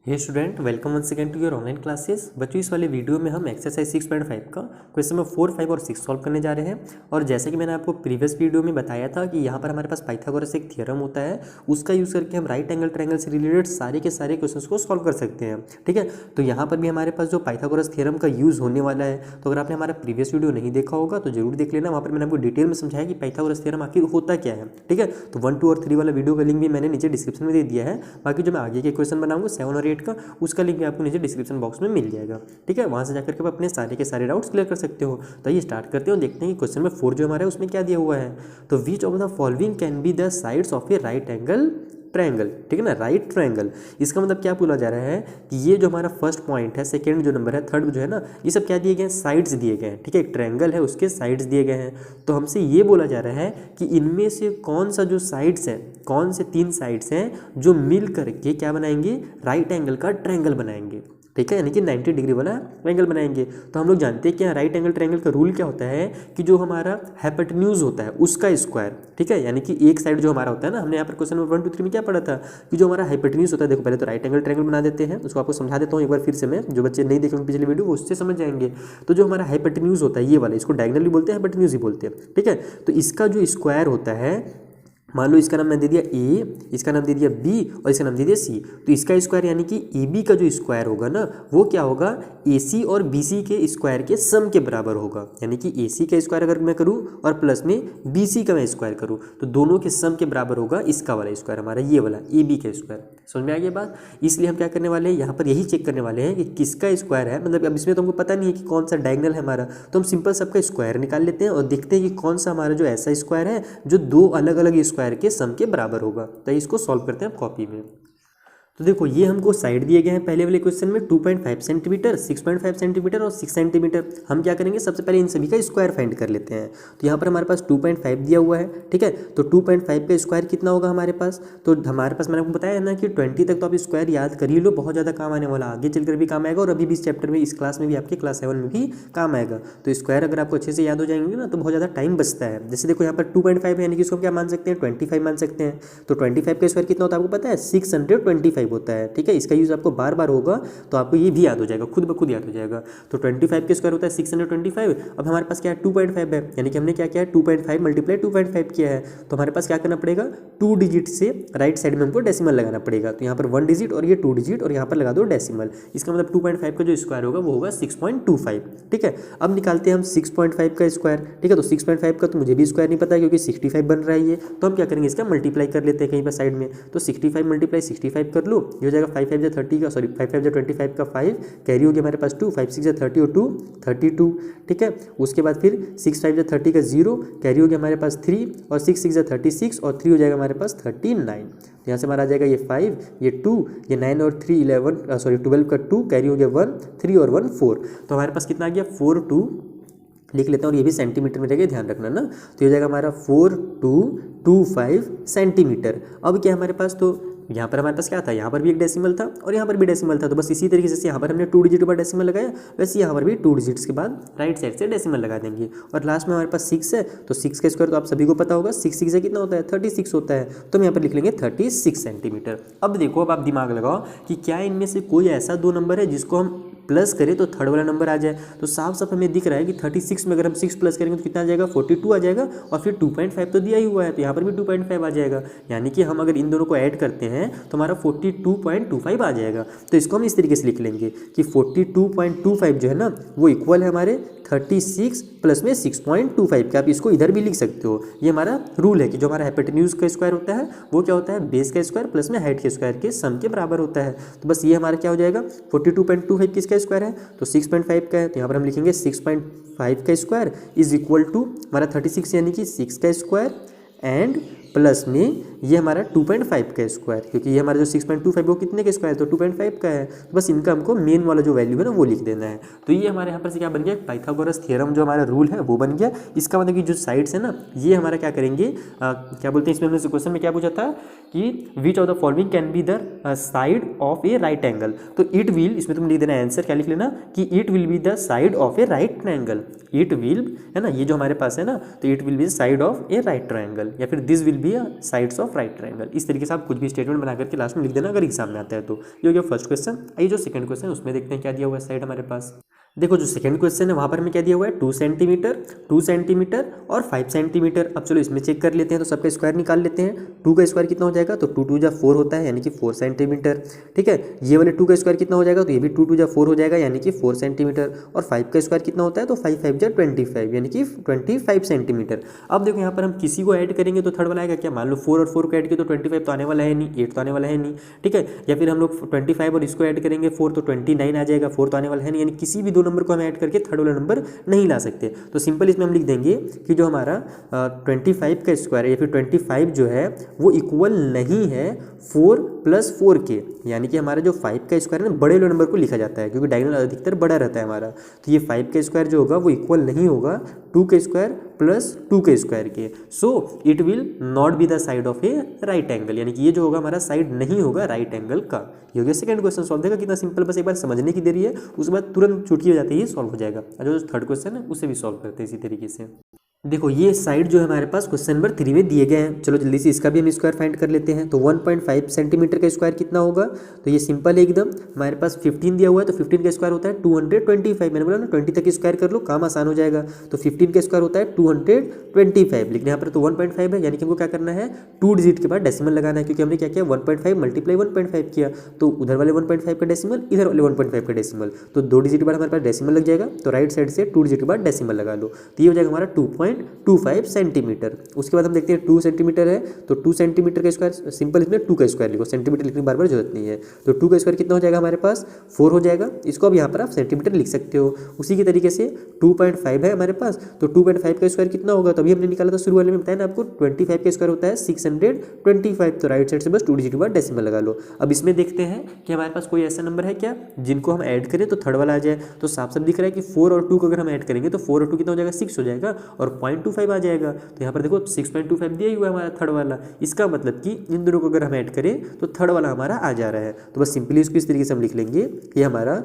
Hey student, welcome once again to your online classes. बच्चों, इस वाले वीडियो में हम एक्सरसाइज 6.5 का क्वेश्चन नंबर 4, 5 और 6 सॉल्व करने जा रहे हैं। और जैसे कि मैंने आपको प्रीवियस वीडियो में बताया था कि यहाँ पर हमारे पास पाइथागोरस एक थ्योरम होता है, उसका यूज़ करके हम राइट एंगल ट्रायंगल से रिलेटेड सारे के सारे क्वेश्चंस को सॉल्व कर सकते हैं। ठीक है, तो यहाँ पर भी हमारे पास जो पाइथागोरस थ्योरम का यूज़ होने वाला है, तो अगर आपने हमारा प्रीवियस वीडियो नहीं देखा होगा तो जरूर देख लेना। वहाँ पर मैंने आपको डिटेल में समझाया कि पाइथागोरस थ्योरम आखिर होता क्या है। ठीक है, तो 1, 2 और 3 वाला वीडियो का लिंक भी मैंने नीचे डिस्क्रिप्शन में दे दिया है। बाकी जो मैं आगे के क्वेश्चन बनाऊंगा 7 और 8 का, उसका लिंक भी आपको नीचे डिस्क्रिप्शन बॉक्स में मिल जाएगा। ठीक है, वहाँ से जाकर के आप अपने सारे के सारे डाउट्स क्लियर कर सकते हो। तो ये स्टार्ट करते हो, देखते हैं कि क्वेश्चन में 4 जो हमारा है उसमें क्या दिया हुआ है। तो which of the following can be the sides of A right angle triangle. ठीक है ना, राइट ट्रायंगल, इसका मतलब क्या बोला जा रहा है कि ये जो हमारा फर्स्ट पॉइंट है, सेकंड जो नंबर है, थर्ड जो है ना, ये सब क्या दिए गए हैं, साइड्स दिए गए हैं। ठीक है, एक ट्रायंगल है, उसके साइड्स दिए गए हैं। तो हमसे ये बोला जा रहा है कि इनमें से कौन सा जो साइड्स है, कौन से 3 साइड्स हैं जो मिल करके क्या बनाएंगे, राइट एंगल का ट्रायंगल बनाएंगे। ठीक है, यानी कि 90 डिग्री वाला एंगल बनाएंगे। तो हम लोग जानते हैं कि राइट एंगल ट्रायंगल का रूल क्या होता है कि जो हमारा हाइपोटेन्यूज होता है उसका स्क्वायर। ठीक है, यानी कि एक साइड जो हमारा होता है ना, हमने यहाँ पर क्वेश्चन नंबर 1, 2, 3 में क्या पढ़ा था कि जो हमारा हाइपोटेन्यूज होता है, देखो पहले तो राइट एंगल ट्रायंगल बना देते हैं, उसको आपको समझा देता हूँ एक बार फिर से मैं, जो बच्चे नहीं देखेंगे पिछले वीडियो वो उससे समझ जाएंगे। तो जो हमारा हाइपोटेन्यूज होता है ये वाला, इसको डायगोनल भी बोलते हैं, हाइपोटेन्यूज ही बोलते हैं। ठीक है, तो इसका जो स्क्वायर होता है, मान लो इसका नाम मैं दे दिया ए, इसका नाम दे दिया बी और इसका नाम दे दिया सी। तो इसका स्क्वायर यानी कि ए बी का जो स्क्वायर होगा ना, वो क्या होगा, ए सी और बी सी के स्क्वायर के सम के बराबर होगा। यानी कि ए सी का स्क्वायर अगर मैं करूँ और प्लस में बी सी का मैं स्क्वायर करूँ तो दोनों के सम के बराबर होगा इसका वाला स्क्वायर, हमारा ये वाला ए बी का स्क्वायर। समझ में आ गई बात। इसलिए हम क्या करने वाले हैं, यहाँ पर यही चेक करने वाले हैं कि किसका स्क्वायर है। मतलब अब इसमें तो हमको पता नहीं है कि कौन सा डायगोनल है हमारा, तो हम सिंपल सबका स्क्वायर निकाल लेते हैं और देखते हैं कि कौन सा हमारा जो ऐसा स्क्वायर है जो दो अलग अलग स्क्वायर के सम के बराबर होगा। तो इसको सॉल्व करते हैं कॉपी में। तो देखो ये हमको साइड दिए गए हैं पहले वाले क्वेश्चन में 2.5 सेंटीमीटर, 6.5 सेंटीमीटर और 6 सेंटीमीटर। हम क्या करेंगे, सबसे पहले इन सभी का स्क्वायर फाइंड कर लेते हैं। तो यहाँ पर हमारे पास 2.5 दिया हुआ है। ठीक है, तो 2.5 का स्क्वायर कितना होगा हमारे पास, तो हमारे पास मैंने आपको बताया ना कि 20 तक तो आप स्क्वायर याद कर ही लो, बहुत ज़्यादा काम आने वाला, आगे चलकर भी काम आएगा और अभी भी इस चैप्टर में, इस क्लास में भी, आपके क्लास 7 में भी काम आएगा। तो स्क्वायर अगर आपको अच्छे से याद हो जाएंगे ना तो बहुत ज़्यादा टाइम बचता है। जैसे देखो यहाँ पर 2.5 है, यानी कि इसको हम क्या मान सकते हैं, 25 मान सकते हैं। तो 25 का स्क्वायर कितना होता है आपको पता है, 625 होता है। ठीक है, इसका यूज़ आपको बार बार होगा तो आपको ये भी याद हो जाएगा, खुद ब खुद याद हो जाएगा। तो 25 के स्क्वायर होता है 625। अब हमारे पास क्या है, 2.5 है, यानी कि हमने क्या किया है, 2.5 मल्टीप्लाई 2.5 किया है। तो हमारे पास क्या करना पड़ेगा, 2 डिजिट से राइट साइड में हमको डेसिमल लगाना पड़ेगा। तो यहाँ पर 1 डिजिट और ये 2 डिजिट और यहाँ पर लगा दो डेसिमल। इसका मतलब 2.5 का जो स्क्वायर होगा वो होगा 6.25। ठीक है, अब निकालते हैं हम 6.5 का स्क्वायर। ठीक है, तो 6.5 का तो मुझे भी स्क्वायर नहीं पता क्योंकि 65 बन रहा है ये, तो हम क्या करेंगे, इसका मल्टीप्लाई कर लेते हैं कहीं पर साइड में। तो 65 मल्टीप्लाई 65 कर लो, ये हो जाएगा 5 5 30 का, सॉरी 5 5 25 का 5, कैरी हो गया हमारे पास 2, 5 6 30 और 2 32। ठीक है, उसके बाद फिर 6 5 30 का 0, कैरी हो गया हमारे पास 3 और 6 6 36 और 3 हो जाएगा हमारे पास 39। यहाँ से हमारा आ जाएगा ये 5, ये 2, ये 9 और 3 11, सॉरी 12 का 2, कैरी हो गया 1 3 और 1 4। तो हमारे पास कितना आ गया, 4 2 लिख लेते हैं और ये भी सेंटीमीटर में रहेगा, ध्यान रखना ना। तो ये हो जाएगा हमारा 4225 सेंटीमीटर। अब क्या हमारे पास, तो यहाँ पर हमारे पास क्या था, यहाँ पर भी एक डेसिमल था और यहाँ पर भी डेसिमल था। तो बस इसी तरीके से यहाँ पर हमने 2 डिजिट के बाद डेसिमल लगाया, वैसे यहाँ पर भी 2 डिजिट्स के बाद राइट साइड से डेसिमल लगा देंगे। और लास्ट में हमारे पास 6 है, तो 6 का स्क्वायर तो आप सभी को पता होगा, 6 6 से कितना होता है, 36 होता है। तो हम यहाँ पर लिख लेंगे 36 सेंटीमीटर। अब देखो, अब आप दिमाग लगाओ कि क्या इनमें से कोई ऐसा 2 नंबर है जिसको हम प्लस करें तो थर्ड वाला नंबर आ जाए। तो साफ साफ हमें दिख रहा है कि 36 में अगर हम 6 प्लस करेंगे तो कितना आ जाएगा, 42 आ जाएगा। और फिर 2.5 तो दिया ही हुआ है, तो यहाँ पर भी 2.5 आ जाएगा। यानी कि हम अगर इन दोनों को ऐड करते हैं तो हमारा 42.25 आ जाएगा। तो इसको हम इस तरीके से लिख लेंगे कि 42.25 जो है ना वो इक्वल है हमारे 36 प्लस में 6.25 का। आप इसको इधर भी लिख सकते हो। ये हमारा रूल है कि जो हमारा हाइपोटेन्यूज का स्क्वायर होता है वो क्या होता है, बेस का स्क्वायर प्लस में हाइट के स्क्वायर के सम के बराबर होता है। तो बस ये हमारा क्या हो जाएगा, 42.25 किसका स्क्वायर है, तो 6.5 का है। तो यहाँ पर हम लिखेंगे 6.5 का स्क्वायर इज इक्वल टू हमारा 36 यानी कि 6 का स्क्वायर एंड प्लस में ये हमारा 2.5 का स्क्वायर, क्योंकि ये हमारा जो 6.25 वो कितने का स्क्वायर, तो 2.5 का है। तो बस इनका हमको मेन वाला जो वैल्यू है ना वो लिख देना है। तो ये हमारे यहाँ पर से क्या बन गया, पाइथागोरस थ्योरम जो हमारा रूल है वो बन गया। इसका मतलब कि जो साइड्स है ना ये हमारा क्या करेंगे, क्या बोलते हैं, इसमें हमने क्वेश्चन में क्या पूछा था कि which of the following can be the side of A right angle. तो इट विल, इसमें तुम लिख देना आंसर, क्या लिख लेना कि it will be the side of A right triangle. It will है ना, ये जो हमारे पास है ना, तो it will be the side of A right triangle, या फिर this will be sides of of right triangle. इस तरीके से आप कुछ भी स्टेटमेंट बना करके लास्ट में लिख देना अगर एग्जाम में आता है तो। ये हो गया फर्स्ट क्वेश्चन। आइए जो सेकंड क्वेश्चन है उसमें देखते हैं क्या दिया हुआ है साइड हमारे पास। देखो जो सेकंड क्वेश्चन है वहाँ पर हमें क्या दिया हुआ है 2 सेंटीमीटर, 2 सेंटीमीटर और 5 सेंटीमीटर। अब चलो इसमें चेक कर लेते हैं, तो सबका स्क्वायर निकाल लेते हैं। 2 का स्क्वायर कितना हो जाएगा, तो 2 2 जा 4 होता है यानी कि 4 सेंटीमीटर। ठीक है, ये वाले 2 का स्क्वायर कितना हो जाएगा, तो ये भी 2 2 जा 4 हो जाएगा यानी कि 4 सेंटीमीटर। और 5 का स्क्वायर कितना होता है, तो 5 5 जा 25 यानी कि 25 सेंटीमीटर। अब देखो यहाँ पर हम किसी को ऐड करेंगे तो थर्ड वाला आएगा क्या, मान लो 4 और 4 को ऐड किया तो 25 तो आने वाला है नहीं, 8 तो आने वाला है नहीं। ठीक है, या फिर हम लोग 25 और इसको ऐड करेंगे 4 तो 29 आ जाएगा, 4 तो आने वाला है नहीं, यानी किसी भी दो नंबर को हम ऐड करके थर्ड वाला नंबर नहीं ला सकते। तो सिंपल इसमें हम लिख देंगे कि जो हमारा 25 का स्क्वायर है या फिर 25 जो है वो इक्वल नहीं है 4 + 4 के, यानी कि हमारा जो 5 का स्क्वायर है ना बड़े वाले नंबर को लिखा जाता है क्योंकि डायगोनल अधिकतर बड़ा रहता है हमारा। तो ये 5 का स्क्वायर जो होगा वो इक्वल नहीं होगा 2 का स्क्वायर + 2 के स्क्वायर के। So it will not be the side of A right angle, यानी कि ये जो होगा हमारा साइड नहीं होगा राइट एंगल का। ये हो गया सेकंड क्वेश्चन सॉल्व। देखा कितना सिंपल, बस एक बार समझने की देरी है, उसके बाद तुरंत चुटकी हो जाती है, सॉल्व हो जाएगा। जो थर्ड क्वेश्चन है उसे भी सॉल्व करते हैं इसी तरीके से। देखो ये साइड जो है हमारे पास क्वेश्चन नंबर 3 में दिए गए हैं। चलो जल्दी से इसका भी हम स्क्वायर फाइंड कर लेते हैं। तो 1.5 सेंटीमीटर का स्क्वायर कितना होगा, तो ये सिंपल है एकदम। हमारे पास 15 दिया हुआ है तो 15 का स्क्वायर होता है 225। मैंने बोला ना 20 तक स्क्वायर कर लो, काम आसान हो जाएगा। तो 15 का स्क्वायर होता है 225, लेकिन यहाँ पर तो 1.5 है, यानी कि हमको क्या करना है 2 डिजिट के बाद डेसिमल लगाना है, क्योंकि हमने क्या किया 1.5 × 1.5 किया, तो उधर वाले 1.5 का डेसिमल, इधर वाले 1.5 का डेसिमल, तो 2 डिजिट के बाद हमारे पास डेसिमल लग जाएगा। तो राइट साइड से 2 डिजिट के बाद डेसिमल लगा लो, तो ये हो जाएगा हमारा 2.25 सेंटीमीटर। उसके बाद हम देखते हैं 2 सेंटीमीटर है, तो 2 सेंटीमीटर का स्क्वायर, सिंपल इसमें 2 का स्क्वायर लिखो, सेंटीमीटर लिखने की बार बार जरूरत नहीं है। तो 2 का स्क्वायर कितना हो जाएगा हमारे पास 4 हो जाएगा। इसको अब यहाँ पर आप सेंटीमीटर लिख सकते हो। उसी के तरीके से 2.5 है हमारे पास, तो 2.5 का स्क्वायर कितना होगा, तो अभी हमने निकाला था शुरू वाले में, बताया ना आपको 25 का स्क्वायर होता है 625। तो राइट साइड से बस 2 डिजिट के बाद डेसिमल लगा लो। अब इसमें देखते हैं कि हमारे पास कोई ऐसा नंबर है क्या जिनको हम ऐड करें तो थर्ड वाला आ जाए। तो साफ साफ दिख रहा है कि 4 और 2 को अगर हम ऐड करेंगे तो 4 और 2 कितना हो जाएगा 6 हो जाएगा, और 0.25 आ जाएगा। तो यहाँ पर देखो 6.25 दिया हुआ है हमारा थर्ड वाला। इसका मतलब कि इन दोनों को अगर हम ऐड करें तो थर्ड वाला हमारा आ जा रहा है। तो बस सिंपली इसको इस तरीके से हम लिख लेंगे कि हमारा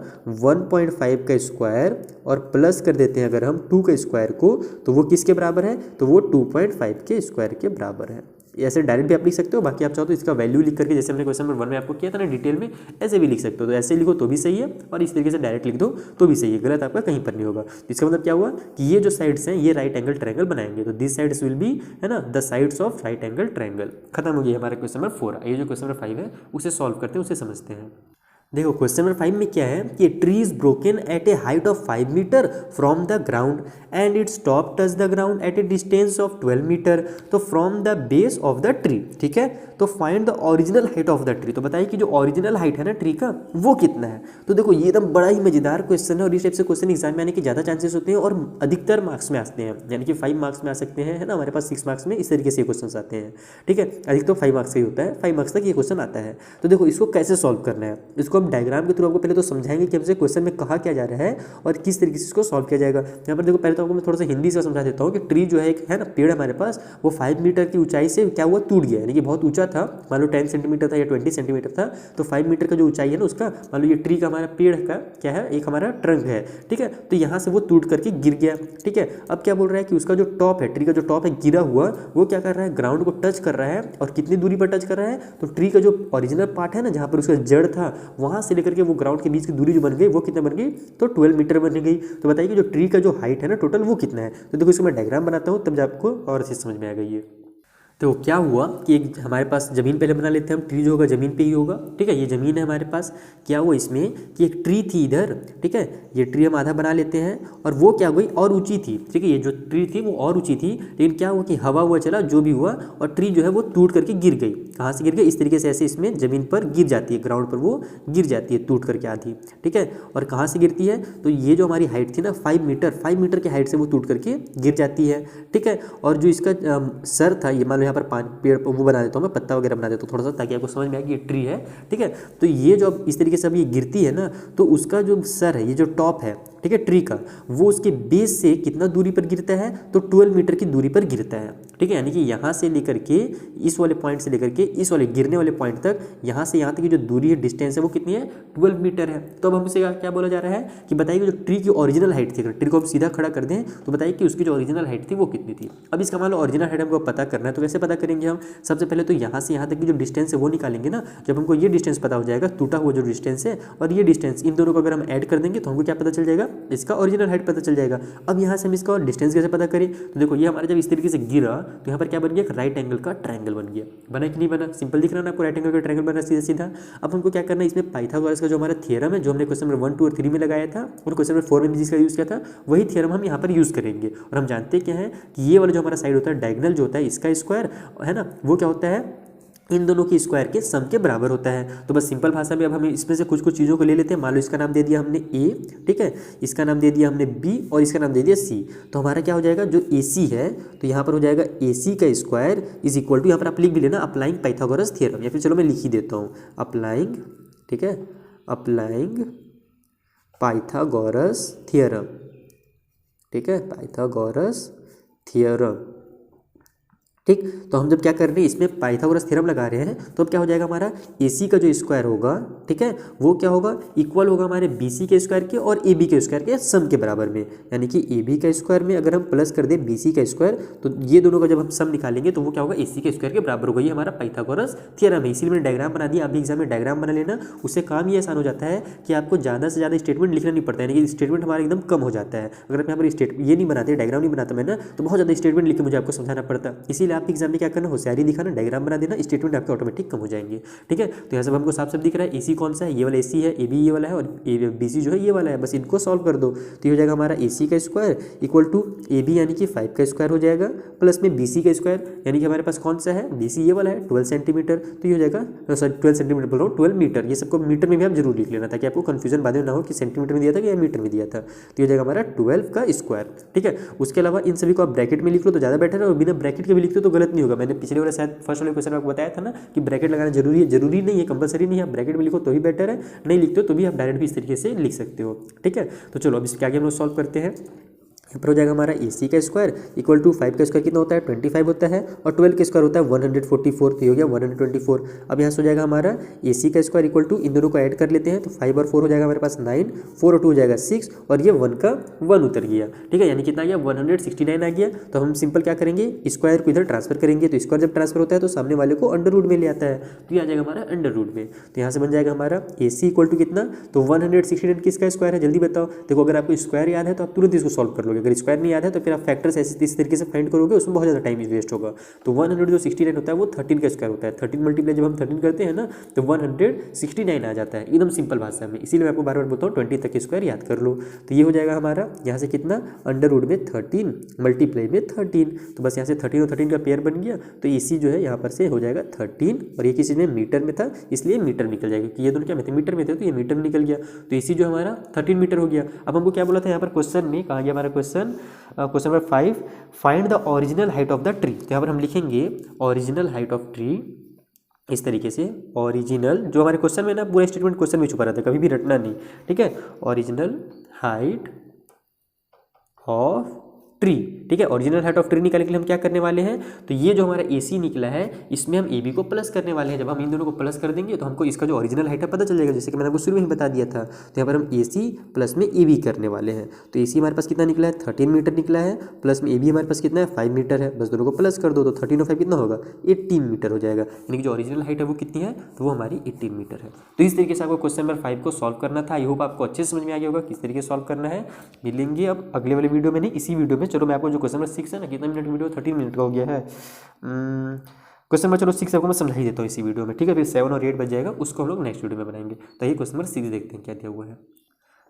1.5 का स्क्वायर और प्लस कर देते हैं अगर हम 2 का स्क्वायर को, तो वो किसके बराबर है, तो वो 2.5 के स्क्वायर के बराबर है। ऐसे डायरेक्ट भी आप लिख सकते हो, बाकी आप चाहो तो इसका वैल्यू लिख करके, जैसे हमने क्वेश्चन नंबर 1 में आपको किया था ना डिटेल में, ऐसे भी लिख सकते हो। तो ऐसे लिखो तो भी सही है, और इस तरीके से डायरेक्ट लिख दो तो भी सही है, गलत आपका कहीं पर नहीं होगा। इसका मतलब क्या हुआ कि ये जो साइड्स हैं ये राइट एंगल ट्रायंगल बनाएंगे। तो दिस साइड्स विल बी, है ना, the sides of right angle triangle. खत्म हो गया हमारा क्वेश्चन नंबर 4। ये जो क्वेश्चन नंबर 5 है उसे सॉल्व करते हैं, उसे समझते हैं। देखो क्वेश्चन नंबर 5 में क्या है कि tree is broken at a height of 5 metre from the ground and its top touch the ground at a distance of 12 metre, तो from the base of the tree. ठीक है, तो find the original height of the tree. तो बताइए कि जो original height है ना ट्री का वो कितना है। तो देखो ये एकदम बड़ा ही मजेदार क्वेश्चन है, और इस टाइप से क्वेश्चन एग्जाम में आने के ज़्यादा चांसेस होते हैं और अधिकतर मार्क्स में आते हैं, यानी कि 5 मार्क्स में आ सकते हैं, है ना, हमारे पास 6 मार्क्स में इस तरीके से क्वेश्चन आते हैं। ठीक है, अधिक तो 5 मार्क्स का ही होता है, 5 मार्क्स तक ये क्वेश्चन आता है। तो देखो इसको कैसे सॉल्व करना है, इसको हम डायग्राम के थ्रू आपको पहले तो समझाएंगे कि हमसे क्वेश्चन में कहा क्या जा रहा है और किस तरीके से इसको सॉल्व किया जाएगा। यहाँ पर देखो पहले तो आपको मैं थोड़ा सा हिंदी से समझा देता हूँ कि ट्री जो है एक, है ना, पेड़ हमारे पास, वो 5 मीटर की ऊंचाई से क्या हुआ टूट गया, यानी कि बहुत ऊंचा था, मान लो 10 सेंटीमीटर था या 20 सेंटीमीटर था, तो 5 मीटर का जो ऊंचाई है ना उसका, मान लो ये ट्री का हमारा पेड़ का क्या है, एक हमारा ट्रंक है। ठीक है, तो यहाँ से वो टूट करके गिर गया। ठीक है, अब क्या बोल रहा है कि उसका जो टॉप है, ट्री का जो टॉप है गिरा हुआ, वो क्या कर रहा है, ग्राउंड को टच कर रहा है। और कितनी दूरी पर टच कर रहा है, तो ट्री का जो ओरिजिनल पार्ट है ना, जहाँ पर उसका जड़ था, वहाँ से लेकर के वो ग्राउंड के बीच की दूरी जो बन गई वो कितना बन गई, तो 12 मीटर बन गई। तो बताइए कि जो ट्री का जो हाइट है ना टोटल वो कितना है। तो देखो इसको मैं डायग्राम बनाता हूँ तब आपको और अच्छे समझ में आ गई है। तो क्या हुआ कि एक हमारे पास ज़मीन पहले बना लेते हैं हम, ट्री जो होगा ज़मीन पे ही होगा। ठीक है, ये ज़मीन है हमारे पास। क्या हुआ इसमें कि एक ट्री थी इधर, ठीक है, ये ट्री हम आधा बना लेते हैं, और वो क्या हुई और ऊंची थी। ठीक है, ये जो ट्री थी वो और ऊंची थी, लेकिन क्या हुआ कि हवा हुआ चला जो भी हुआ, और ट्री जो है वो टूट करके गिर गई। कहाँ से गिर गई, इस तरीके से ऐसे इसमें ज़मीन पर गिर जाती है, ग्राउंड पर वो गिर जाती है टूट करके आधी। ठीक है, और कहाँ से गिरती है, तो ये जो हमारी हाइट थी ना 5 मीटर की हाइट से वो टूट करके गिर जाती है। ठीक है, और जो इसका सर था, ये मान लो यहाँ पर 5 पेड़ वो बना देता हूँ मैं, पत्ता वगैरह बना देता हूँ थोड़ा सा, ताकि आपको समझ में आए कि ये ट्री है। ठीक है, तो ये जो अब इस तरीके से अब ये गिरती है ना, तो उसका जो सर है, ये जो टॉप है, ठीक है, ट्री का, वो उसके बेस से कितना दूरी पर गिरता है, तो 12 मीटर की दूरी पर गिरता है। ठीक है, यानी कि यहाँ से लेकर के इस वाले पॉइंट से लेकर के इस वाले गिरने वाले पॉइंट तक, यहाँ से यहाँ तक की जो दूरी है, डिस्टेंस है, वो कितनी है, 12 मीटर है। तो अब हमसे क्या बोला जा रहा है कि बताइए जो ट्री की ओरिजिनल हाइट थी, अगर ट्री को हम सीधा खड़ा कर दें तो बताइए कि उसकी जो ओरिजिनल हाइट थी वो कितनी थी। अब इसका मान लो ओरिजिनल हाइट हमको पता करना है, तो कैसे कैसे पता करेंगे हम? सबसे पहले तो यहाँ से यहाँ तक की जो डिस्टेंस है वो निकालेंगे ना। जब हमको ये डिस्टेंस पता हो जाएगा, टूटा हुआ जो डिस्टेंस है और ये डिस्टेंस, इन दोनों को अगर हम ऐड कर देंगे तो हमको क्या पता चल जाएगा? इसका ओरिजिनल हाइट पता चल जाएगा। अब यहाँ से हम इसका डिस्टेंस कैसे पता करें? तो देखो ये हमारा जब इस तरीके से गिरा तो यहाँ पर क्या बन गया? एक राइट एंगल का ट्रायंगल बन गया। बना कि नहीं बना? सिंपल दिख रहा है ना आपको, राइट एंगल का ट्रायंगल बना सीधा सीधा। अब हमको क्या करना है, इसमें पाइथागोरस का जो हमारा थ्योरम है, जो हमने क्वेश्चन नंबर 1, 2 और 3 में लगाया था और क्वेश्चन नंबर 4 में भी जिसका यूज़ किया था, वही थ्योरम हम यहाँ पर यूज़ करेंगे। और हम जानते क्या है कि ये वाला जो हमारा साइड होता है डायगोनल जो होता है इसका स्क्वायर है ना, वो क्या होता है? इन दोनों की स्क्वायर के सम के बराबर होता है। तो बस सिंपल भाषा में अब हम इसमें से कुछ कुछ चीज़ों को ले लेते हैं। मान लो इसका नाम दे दिया हमने ए, ठीक है, इसका नाम दे दिया हमने बी और इसका नाम दे दिया सी। तो हमारा क्या हो जाएगा? जो ए सी है तो यहाँ पर हो जाएगा ए सी का स्क्वायर इज इक्वल टू, यहाँ पर आप लिख भी लेना अप्लाइंग पाइथागोरस थ्योरम, या फिर चलो मैं लिख ही देता हूँ अप्लाइंग, ठीक है, अप्लाइंग पाइथागोरस थ्योरम, ठीक है, पाइथागोरस थ्योरम। ठीक, तो हम जब क्या कर रहे हैं इसमें पाइथागोरस थ्योरम लगा रहे हैं तो अब क्या हो जाएगा हमारा AC का जो स्क्वायर होगा, ठीक है, वो क्या होगा? इक्वल होगा हमारे BC के स्क्वायर के और AB के स्क्वायर के सम के बराबर में। यानी कि AB का स्क्वायर में अगर हम प्लस कर दें BC का स्क्वायर तो ये दोनों का जब हम सम निकालेंगे तो वो क्या होगा? AC के स्क्वायर के बराबर होगा। ये हमारा पाइथागोरस थ्योरम है, इसीलिए मैंने डायग्राम बना दिया। आप भी एग्जाम में डायग्राम बना लेना, उससे काम ये आसान हो जाता है कि आपको ज़्यादा से ज़्यादा स्टेटमेंट लिखना नहीं पड़ता है, यानी कि स्टेटमेंट हमारा एकदम कम हो जाता है। अगर आप यहाँ पर ये नहीं बनाते, डायग्राम नहीं बनाता मैं ना, तो बहुत ज़्यादा स्टेटमेंट लिख के मुझे आपको समझाना पड़ता। इसीलिए आप एग्जाम में क्या करना, होशियारी दिखाना, डायग्राम बना देना, स्टेटमेंट आपके ऑटोमेटिक कम हो जाएंगे। ठीक है, तो यहाँ सब हमको साफ साफ दिख रहा है AC कौन सा है, ये वाला AC है, AB ये वाला है और BC जो है ये वाला है। बस इनको सॉल्व कर दो तो ये हो जाएगा हमारा AC का स्क्वायर इक्वल टू AB यानी कि 5 का स्क्वायर हो जाएगा प्लस में BC का स्क्वायर यानी कि हमारे पास कौन सा है, BC ये वाला है 12 सेंटीमीटर। तो ये हो जाएगा, सॉरी 12 सेंटीमीटर बोल रहा हूँ, 12 मीटर। ये सबको मीटर में भी आप जरूर लिख लेना ताकि आपको कन्फ्यूजन बाद में ना हो कि सेंटीमीटर में दिया था कि या मीटर में दिया था। तो ये हो जाएगा हमारा 12 का स्क्वायर। ठीक है, उसके अलावा इन सभी को आप ब्रैकेट में लिख लो तो ज़्यादा बेटर है, और बिना ब्रैकेट के भी लिखते तो गलत नहीं होगा। मैंने पिछले वाला शायद फर्स्ट वाले क्वेश्चन आपको बताया था ना कि ब्रैकेट लगाना जरूरी है, जरूरी नहीं है, कंपलसरी नहीं है। आप ब्रैकेट में लिखो तो ही बेटर है, नहीं लिखते हो तो भी आप डायरेक्ट भी इस तरीके से लिख सकते हो। ठीक है, तो चलो अब इसके आगे हम लोग सॉल्व करते हैं। यहाँ पर हो जाएगा हमारा AC का स्क्वायर इक्वल टू 5 का स्क्वायर कितना होता है, 25 होता है, और 12 का स्क्वायर होता है 144, तो हो गया 124। अब यहाँ से हो जाएगा हमारा AC का स्क्वायर इक्वल टू, इन दोनों को ऐड कर लेते हैं तो 5 और 4 हो जाएगा हमारे पास 9, 4 और 2 हो जाएगा 6, और ये 1 का 1 उतर गया। ठीक है, यानी कितना आ गया 169 आ गया। तो हम सिंपल क्या करेंगे, स्क्वायर को इधर ट्रांसफर करेंगे, तो स्क्वायर जब ट्रांसफर होता है तो सामने वाले को अंडर रूट में ले आता है, तो ये आ जाएगा हमारा अंडर रूट में। तो यहाँ से बन जाएगा हमारा AC इक्वल टू कितना, तो 169 किसका स्क्वायर है, जल्दी बताओ। देखो अगर आपको स्क्वायर याद है तो आप तुरंत इसको सॉल्व कर लोगे, अगर स्क्वायर नहीं याद है तो फिर आप फैक्टर्स ऐसे इस तरीके से फाइंड करोगे, उसमें बहुत ज़्यादा टाइम वेस्ट होगा। तो 169 होता है वो 13 का स्क्वायर होता है। 13 मल्टीप्लाई जब हम 13 करते हैं ना तो 169 आ जाता है, एकदम सिंपल भाषा में। इसीलिए मैं आपको बार बार बोलता हूँ 20 तक स्क्वायर याद कर लो। तो ये हो जाएगा हमारा यहाँ से कितना, अंडर रूट में 13 मल्टीप्लाई में 13, तो बस यहाँ से 13 और 13 का पेयर बन गया। तो AC जो है यहाँ पर से हो जाएगा 13, और ये किसी में मीटर में था इसलिए मीटर निकल जाएगा, क्योंकि ये दोनों क्या में थे, मीटर में थे, तो ये मीटर में निकल गया। तो AC जो हमारा 13 मीटर हो गया। अब हमको क्या बोला था यहाँ पर क्वेश्चन में, कहाँ गया हमारा question number 5, find the original height of the tree. तो यहाँ पर हम लिखेंगे ओरिजिनल हाइट ऑफ ट्री इस तरीके से। ओरिजिनल जो हमारे क्वेश्चन में ना पूरा स्टेटमेंट क्वेश्चन में छुपा रहता है, कभी भी रटना नहीं। ठीक है, ओरिजिनल हाइट ऑफ ट्री। ठीक है, ओरिजिनल हाइट ऑफ ट्री निकालने के लिए हम क्या करने वाले हैं, तो ये जो हमारा AC निकला है इसमें हम AB को प्लस करने वाले हैं। जब हम इन दोनों को प्लस कर देंगे तो हमको इसका जो ओरिजिनल हाइट है पता चल जाएगा, जैसे कि मैंने आपको शुरू में ही बता दिया था। तो यहाँ पर हम AC प्लस में AB करने वाले हैं। तो AC हमारे पास कितना निकला है, 13 मीटर निकला है, प्लस में AB हमारे पास कितना है, 5 मीटर है। बस दोनों को प्लस कर दो तो 13 और 5 कितना होगा, 18 मीटर हो जाएगा। यानी कि जो ओरिजिनल हाइट है वो कितनी है, तो वो हमारी 18 मीटर है। तो इस तरीके से आपको क्वेश्चन नंबर 5 को सॉल्व करना था। आई होप आपको अच्छे से समझ में आ गया होगा किस तरीके से सॉल्व करना है। मिलेंगे अब अगले वाले वीडियो में, नहीं इसी वीडियो में। चलो मैं आपको जो क्वेश्चन नंबर 6 है ना, कितना मिनट वीडियो, 13 मिनट का हो गया है। क्वेश्चन नंबर चलो 6 आपको मैं समझा ही देता हूँ इसी वीडियो में। ठीक है, फिर 7 और 8 बच जाएगा, उसको हम लोग नेक्स्ट वीडियो में बनाएंगे। तो ये क्वेश्चन नंबर 6 देखते हैं क्या दिया हुआ है।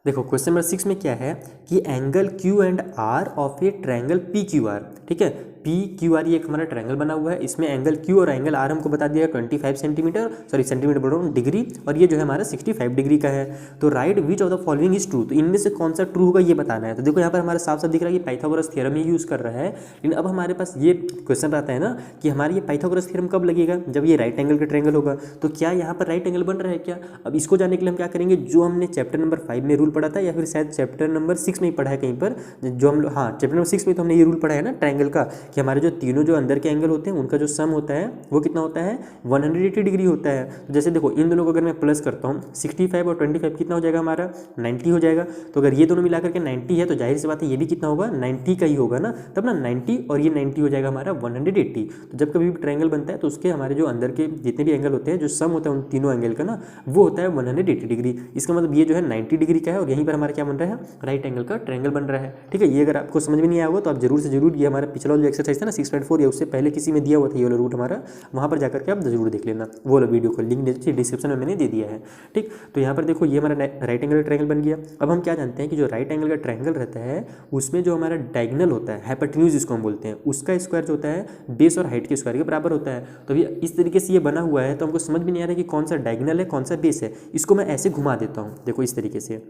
देखो क्वेश्चन नंबर 6 में क्या है कि angle Q and R of A triangle PQR। ठीक है, PQR ये एक हमारा ट्रायंगल बना हुआ है, इसमें एंगल Q और एंगल R हमको बता दिया 25 सेंटीमीटर, सॉरी सेंटीमीटर बोल रहा हूँ, डिग्री, और ये जो है हमारा 65 डिग्री का है। तो right which of the following is true, तो इनमें से कौन सा ट्रू होगा ये बताना है। तो देखो यहाँ पर हमारा साफ साफ दिख रहा है कि पाइथागोरस थ्योरम ही यूज़ कर रहा है। लेकिन अब हमारे पास ये क्वेश्चन आता है ना कि हमारे ये पाइथागोरस थ्योरम कब लगेगा, जब ये राइट एंगल का ट्रायंगल होगा। तो क्या यहाँ पर राइट एंगल बन रहा है क्या? अब इसको जानने के लिए हम क्या करेंगे, जो हमने चैप्टर नंबर 5 में रूल पढ़ा था, या फिर शायद चैप्टर नंबर 6 में ही पढ़ा है कहीं पर, जो हम हाँ चैप्टर नंबर 6 में तो हमने ये रूल पढ़ा है ना ट्रायंगल का, कि हमारे जो तीनों जो अंदर के एंगल होते हैं उनका जो सम होता है वो कितना होता है 180 डिग्री होता है। तो जैसे देखो इन दोनों को अगर मैं प्लस करता हूँ 65 और 25 कितना हो जाएगा हमारा 90 हो जाएगा। तो अगर ये दोनों मिलाकर के 90 है तो जाहिर सी बात है ये भी कितना होगा 90 का ही होगा ना, तब ना 90 और ये 90 हो जाएगा हमारा 180। तो जब कभी भी ट्रायंगल बनता है तो उसके हमारे जो अंदर के जितने भी एंगल होते हैं जो सम होता है उन तीनों एंगल का ना वो होता है 180 डिग्री। इसका मतलब ये जो है 90 डिग्री का है और यहीं पर हमारा क्या बन रहा है राइट एंगल का ट्रायंगल बन रहा है। ठीक है, ये अगर आपको समझ में नहीं आया होगा तो आप जरूर से जरूर ये हमारा पिछला जो एक्सरसाइज था ना 6.4 या उससे पहले किसी में दिया हुआ था ये वाला रूट हमारा, वहाँ पर जाकर के आप जरूर देख लेना, वो वाला वीडियो का लिंक डिस्क्रिप्शन में मैंने दे दिया है। ठीक, तो यहाँ पर देखो ये हमारा राइट एंगल का ट्रायंगल बन गया। अब हम क्या जानते हैं कि जो राइट एंगल का ट्रायंगल रहता है उसमें जो हमारा डायगोनल होता है हाइपोटेन्यूज जिसको हम बोलते हैं उसका स्क्वायर जो होता है बेस और हाइट के स्क्वायर के बराबर होता है। तो अभी इस तरीके से ये बना हुआ है तो हमको समझ में नहीं आ रहा है कि कौन सा डायगोनल है कौन सा बेस है। इसको मैं ऐसे घुमा देता हूँ, देखो इस तरीके से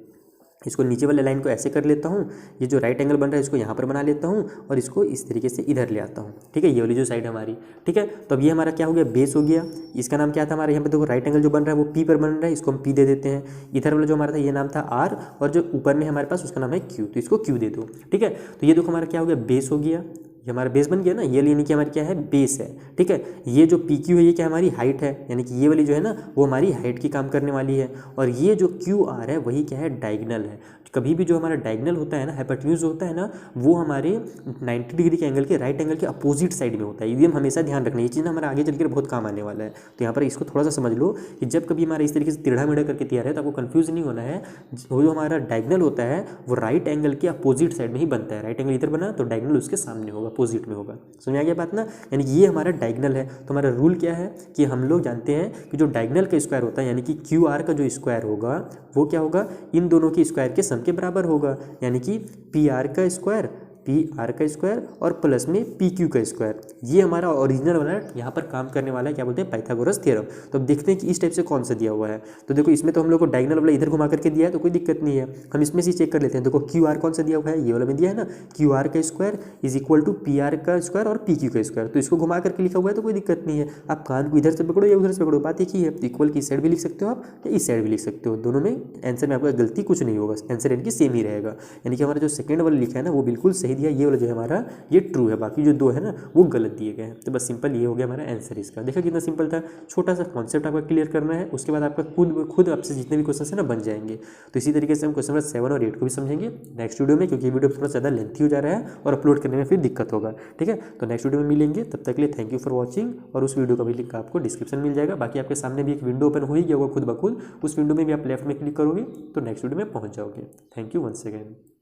इसको नीचे वाले लाइन को ऐसे कर लेता हूँ, ये जो राइट एंगल बन रहा है इसको यहाँ पर बना लेता हूँ और इसको इस तरीके से इधर ले आता हूँ। ठीक है, ये वाली जो साइड हमारी, ठीक है। तो अब ये हमारा क्या हो गया बेस हो गया। इसका नाम क्या था हमारे यहाँ पे देखो राइट एंगल जो बन रहा है वो पी पर बन रहा है, इसको हम पी दे देते हैं। इधर वाला जो हमारा था ये नाम था आर और जो ऊपर में हमारे पास उसका नाम है क्यू, तो इसको क्यू दे दो। ठीक है, तो ये देखो हमारा क्या हो गया बेस हो गया, ये हमारा बेस बन गया ना, ये यानी कि हमारी क्या है बेस है। ठीक है, ये जो पी क्यू है ये क्या हमारी हाइट है, यानी कि ये वाली जो है ना वो हमारी हाइट की काम करने वाली है। और ये जो क्यू आर है वही क्या है डायगोनल है। कभी भी जो हमारा डायगोनल होता है ना हाइपोटेन्यूज होता है ना वो हमारे 90 डिग्री के एंगल के राइट एंगल के अपोजिट साइड में होता है। ये हम हमेशा ध्यान रखना, ये चीज़ ना हमारा आगे चलकर बहुत काम आने वाला है। तो यहाँ पर इसको थोड़ा सा समझ लो कि जब कभी हमारा इस तरीके से टेढ़ा मेढ़ा करके तैयार है तो आपको कन्फ्यूज नहीं होना है। वो जो हमारा डायगोनल होता है वो राइट एंगल के अपोजिट साइड में ही बनता है। राइट एंगल इधर बना तो डायगोनल उसके सामने होगा, अपोजिट में होगा। समझ आ गया बात ना, यानी कि ये हमारा डायगोनल है। तो हमारा रूल क्या है कि हम लोग जानते हैं कि जो डायगोनल का स्क्वायर होता है यानी कि क्यू आर का जो स्क्वायर होगा वो क्या होगा इन दोनों के स्क्वायर के सम के बराबर होगा, यानी कि पी आर का स्क्वायर पी आर का स्क्वायर और प्लस में पी क्यू का स्क्वायर। ये हमारा ओरिजिनल वाला यहाँ पर काम करने वाला है, क्या बोलते हैं पाइथागोरस थ्योरम। तो अब देखते हैं कि इस टाइप से कौन सा दिया हुआ है। तो देखो इसमें तो हम लोग को डायगोनल वाला इधर घुमा करके दिया है तो कोई दिक्कत नहीं है, हम इसमें से चेक कर लेते हैं। देखो क्यू आर कौन सा दिया हुआ है, ये वाला में दिया है ना क्यू आर का square is equal to P R का स्क्वायर और पी क्यू का स्क्वायर। तो इसको घुमा करके लिखा हुआ है तो कोई दिक्कत नहीं है। आप कान को इधर से पकड़ो या उधर से पकड़ो, बात एक ही है। इक्वल की साइड भी लिख सकते हो आप या इस साइड भी लिख सकते हो, दोनों में आंसर में आपका गलती कुछ नहीं होगा, आंसर यानी कि सेम ही रहेगा। यानी कि हमारा जो सेकंड वाला लिखा है ना वो बिल्कुल सही दिया, ये वाला जो है हमारा ये ट्रू है, बाकी जो दो है ना वो गलत दिए गए हैं। तो बस सिंपल ये हो गया हमारा आंसर इसका। देखा कितना सिंपल था, छोटा सा कॉन्सेप्ट आपका क्लियर करना है, उसके बाद आपका खुद आपसे जितने भी क्वेश्चन है ना बन जाएंगे। तो इसी तरीके से हम क्वेश्चन नंबर 7 और 8 को भी समझेंगे नेक्स्ट वीडियो में, क्योंकि वीडियो थोड़ा ज़्यादा लेंथी हो जा रहा है और अपलोड करने में फिर दिक्कत होगा। ठीक है, तो नेक्स्ट वीडियो में मिलेंगे, तब तक के लिए थैंक यू फॉर वॉचिंग। और उस वीडियो का भी लिंक आपको डिस्क्रिप्शन मिल जाएगा। बाकी आपके सामने भी एक विंडो ओपन हो ही गया होगा खुद ब खुद, उस विंडो में भी आप लेफ्ट में क्लिक करोगे तो नेक्स्ट वीडियो में पहुँच जाओगे। Thank you once again.